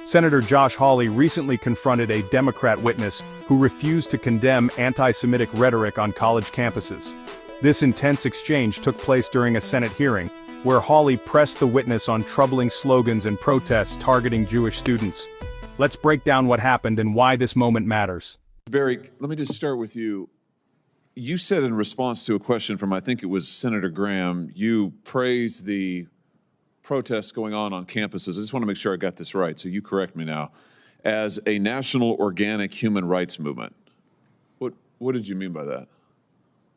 Senator Josh Hawley recently confronted a Democrat witness who refused to condemn anti-Semitic rhetoric on college campuses. This intense exchange took place during a Senate hearing, where Hawley pressed the witness on troubling slogans and protests targeting Jewish students. Let's break down what happened and why this moment matters. Barry, let me just start with you. You said in response to a question from, I think it was Senator Graham, you praised the protests going on campuses. I just want to make sure I got this right, so you correct me now, as a national organic human rights movement. What did you mean by that?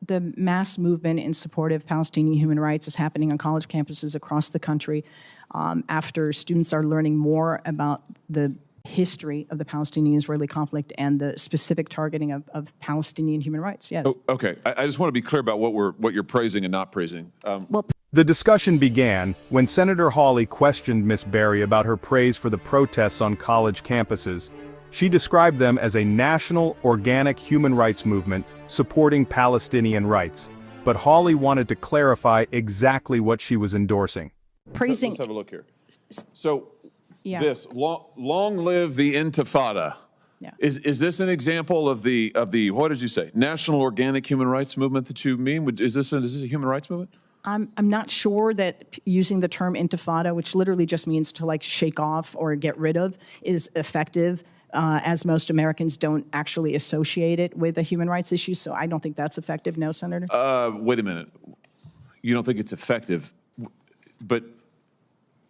The mass movement in support of Palestinian human rights is happening on college campuses across the country after students are learning more about the history of the Palestinian-Israeli conflict and the specific targeting of Palestinian human rights, yes. Oh, okay, I just want to be clear about what you're praising and not praising. The discussion began when Senator Hawley questioned Ms. Berry about her praise for the protests on college campuses. She described them as a national, organic human rights movement supporting Palestinian rights. But Hawley wanted to clarify exactly what she was endorsing. Praising. Let's have a look here. So, yeah. This, long live the Intifada. Yeah. Is this an example of the what did you say, national organic human rights movement that you mean? Is this a human rights movement? I'm not sure that using the term Intifada, which literally just means to like shake off or get rid of, is effective, as most Americans don't actually associate it with a human rights issue. So I don't think that's effective. No, Senator? Wait a minute. You don't think it's effective, but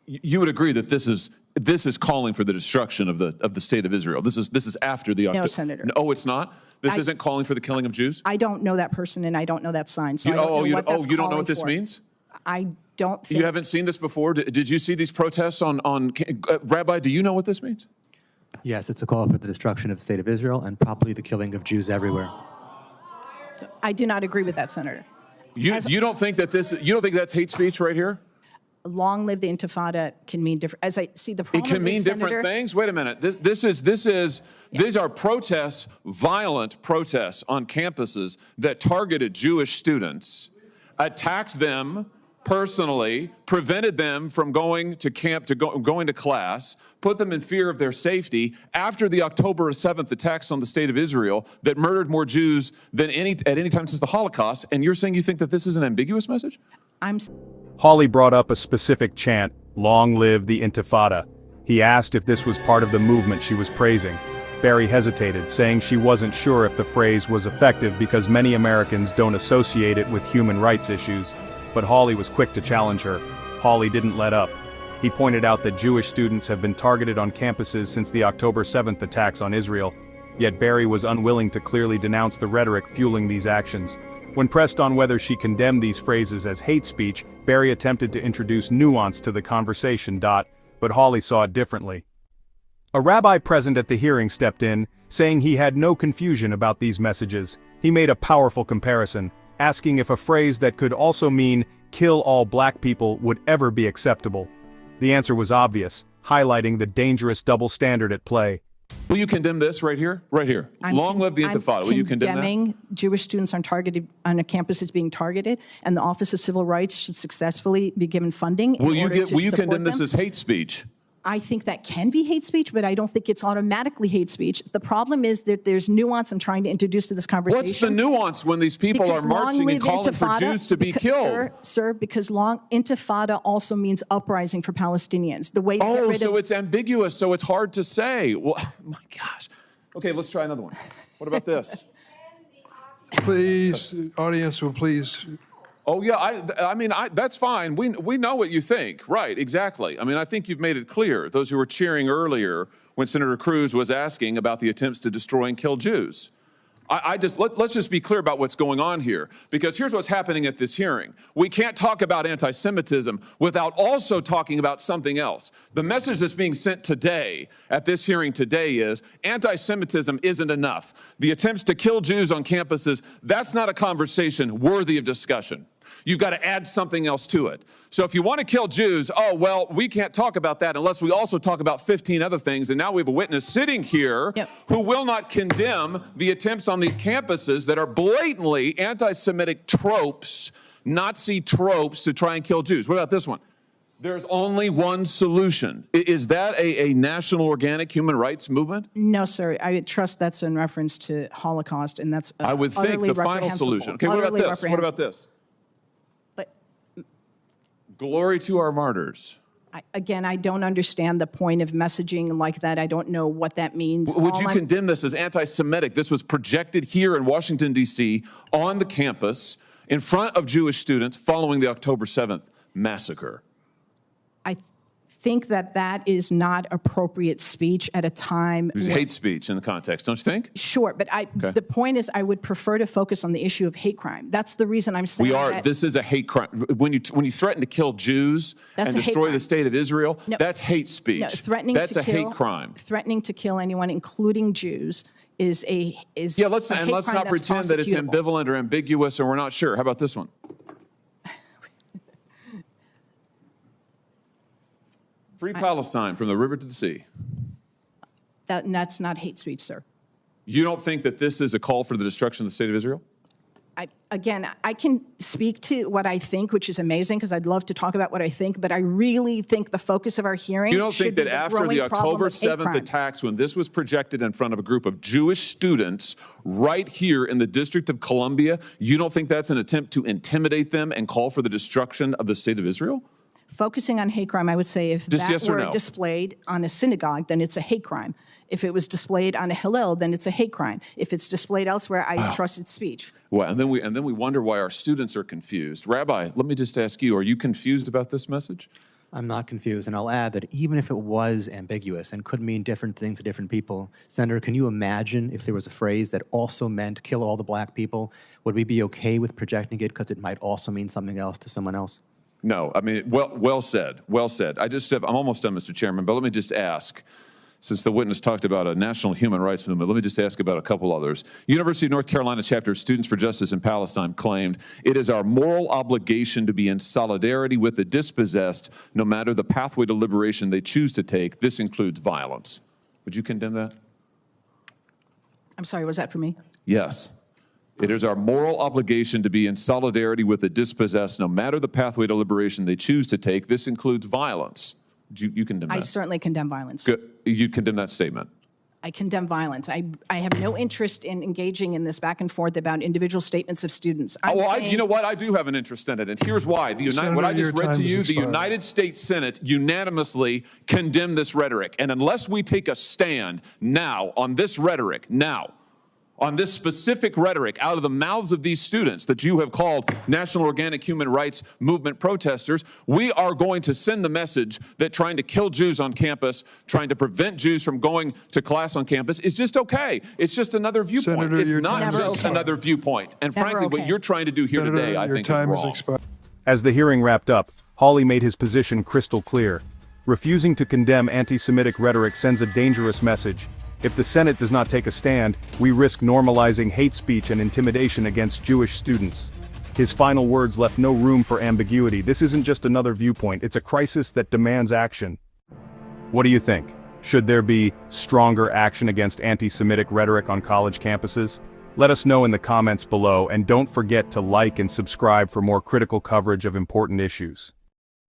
you would agree that this is calling for the destruction of the state of Israel. This is after the October. No, Senator. No, it's not? This isn't calling for the killing of Jews? I don't know that person and I don't know that sign. So you don't know what this means? I don't think. You haven't seen this before? Did you see these protests on Rabbi, do you know what this means? Yes, it's a call for the destruction of the state of Israel and probably the killing of Jews everywhere. I do not agree with that, Senator. You don't think that's hate speech right here? Long live the Intifada can mean different. As I see the problem, it can mean different things. Wait a minute. These are protests, violent protests on campuses that targeted Jewish students, attacked them personally, prevented them from going to camp, going to class, put them in fear of their safety after the October 7th attacks on the state of Israel that murdered more Jews than at any time since the Holocaust. And you're saying you think that this is an ambiguous message? Hawley brought up a specific chant, "Long live the Intifada." He asked if this was part of the movement she was praising. Berry hesitated, saying she wasn't sure if the phrase was effective because many Americans don't associate it with human rights issues. But Hawley was quick to challenge her. Hawley didn't let up. He pointed out that Jewish students have been targeted on campuses since the October 7th attacks on Israel. Yet Berry was unwilling to clearly denounce the rhetoric fueling these actions. When pressed on whether she condemned these phrases as hate speech, Berry attempted to introduce nuance to the conversation. But Hawley saw it differently. A rabbi present at the hearing stepped in, saying he had no confusion about these messages. He made a powerful comparison, asking if a phrase that could also mean "kill all black people" would ever be acceptable. The answer was obvious, highlighting the dangerous double standard at play. Will you condemn this right here? Right here. Long live the Intifada. Will you condemn that? Condemning Jewish students on a campus is being targeted, and the Office of Civil Rights should successfully be given funding. Will you condemn this as hate speech? I think that can be hate speech, but I don't think it's automatically hate speech. The problem is that there's nuance I'm trying to introduce to this conversation. What's the nuance when these people are marching and calling for Jews to be killed? Sir, because Intifada also means uprising for Palestinians. The way it's ambiguous, so it's hard to say. Well, my gosh. Okay, let's try another one. What about this? Please, audience will please. Oh, yeah, I mean, that's fine. We know what you think. Right, exactly. I mean, I think you've made it clear. Those who were cheering earlier when Senator Cruz was asking about the attempts to destroy and kill Jews. Let's just be clear about what's going on here, because here's what's happening at this hearing. We can't talk about anti-Semitism without also talking about something else. The message that's being sent today at this hearing today is anti-Semitism isn't enough. The attempts to kill Jews on campuses, that's not a conversation worthy of discussion. You've got to add something else to it. So if you want to kill Jews, oh, well, we can't talk about that unless we also talk about 15 other things. And now we have a witness sitting here who will not condemn the attempts on these campuses that are blatantly anti-Semitic tropes, Nazi tropes to try and kill Jews. What about this one? There's only one solution. Is that a national organic human rights movement? No, sir. I trust that's in reference to Holocaust, and that's I would think utterly the final reprehensible. solution. Okay, what about Utterly this? What about this? But Glory to our martyrs. again, I don't understand the point of messaging like that. I don't know what that means. Would you condemn this as anti-Semitic? This was projected here in Washington, D.C., on the campus, in front of Jewish students following the October 7th massacre. I think that that is not appropriate speech at a time. It was hate speech in the context, don't you think? Sure, but the point is I would prefer to focus on the issue of hate crime. That's the reason I'm saying that. This is a hate crime. When you threaten to kill Jews and destroy the state of Israel, that's hate speech. No, that's a hate crime. Threatening to kill anyone, including Jews, is let's not pretend that it's ambivalent or ambiguous or we're not sure. How about this one? Free Palestine from the river to the sea. That's not hate speech, sir. You don't think that this is a call for the destruction of the state of Israel? Again, I can speak to what I think, which is amazing because I'd love to talk about what I think, but I really think the focus of our hearing You don't think that after the October 7th attacks, when this was projected in front of a group of Jewish students right here in the District of Columbia, you don't think that's an attempt to intimidate them and call for the destruction of the state of Israel? Focusing on hate crime, I would say if that were displayed on a synagogue, then it's a hate crime. If it was displayed on a Hillel, then it's a hate crime. If it's displayed elsewhere, I trust its speech. Well, and then we wonder why our students are confused. Rabbi, let me just ask you, are you confused about this message? I'm not confused, and I'll add that even if it was ambiguous and could mean different things to different people, Senator, can you imagine if there was a phrase that also meant kill all the black people? Would we be okay with projecting it because it might also mean something else to someone else? No, I mean, well said, well said. I'm almost done, Mr. Chairman, but let me just ask, since the witness talked about a national human rights movement, let me just ask about a couple others. University of North Carolina chapter of Students for Justice in Palestine claimed, "It is our moral obligation to be in solidarity with the dispossessed, no matter the pathway to liberation they choose to take. This includes violence." Would you condemn that? I'm sorry, was that for me? Yes. It is our moral obligation to be in solidarity with the dispossessed, no matter the pathway to liberation they choose to take. This includes violence. You condemn that? I certainly condemn violence. Good. You condemn that statement? I condemn violence. I have no interest in engaging in this back and forth about individual statements of students. You know what? I do have an interest in it, and here's why. What I just read to you, the United States Senate unanimously condemned this rhetoric. And unless we take a stand now on this rhetoric, on this specific rhetoric out of the mouths of these students that you have called National Organic Human Rights Movement protesters, we are going to send the message that trying to kill Jews on campus, trying to prevent Jews from going to class on campus is just okay. It's just another viewpoint. Senator, it's not just another viewpoint. And frankly, what you're trying to do here today, I think, is wrong. As the hearing wrapped up, Hawley made his position crystal clear. Refusing to condemn anti-Semitic rhetoric sends a dangerous message. If the Senate does not take a stand, we risk normalizing hate speech and intimidation against Jewish students. His final words left no room for ambiguity. This isn't just another viewpoint, it's a crisis that demands action. What do you think? Should there be stronger action against anti-Semitic rhetoric on college campuses? Let us know in the comments below, and don't forget to like and subscribe for more critical coverage of important issues.